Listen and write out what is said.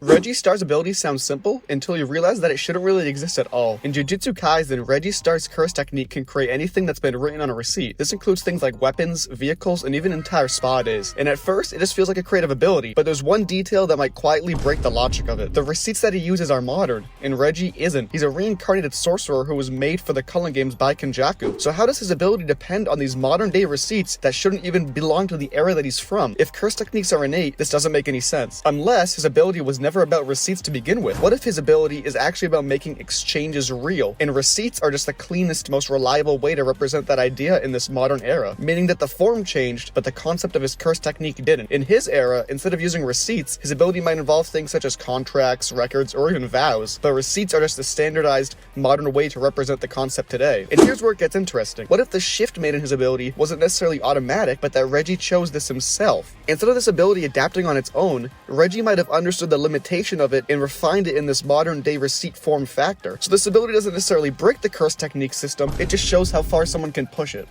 Reggie Star's ability sounds simple until you realize that it shouldn't really exist at all. In Jujutsukaisen, Reggie Star's curse technique can create anything that's been written on a receipt. This includes things like weapons, vehicles, and even entire spa days. And at first, it just feels like a creative ability, but there's one detail that might quietly break the logic of it. The receipts that he uses are modern, and Reggie isn't. He's a reincarnated sorcerer who was made for the Culling Games by Kenjaku. So how does his ability depend on these modern-day receipts that shouldn't even belong to the era that he's from? If curse techniques are innate, this doesn't make any sense. Unless his ability was never about receipts to begin with. What if his ability is actually about making exchanges real, and receipts are just the cleanest, most reliable way to represent that idea in this modern era? Meaning that the form changed, but the concept of his curse technique didn't. In his era, instead of using receipts, his ability might involve things such as contracts, records, or even vows, but receipts are just the standardized, modern way to represent the concept today. And here's where it gets interesting. What if the shift made in his ability wasn't necessarily automatic, but that Reggie chose this himself? Instead of this ability adapting on its own, Reggie might have understood the limitation of it and refined it in this modern-day receipt form factor. So this ability doesn't necessarily break the curse technique system, it just shows how far someone can push it.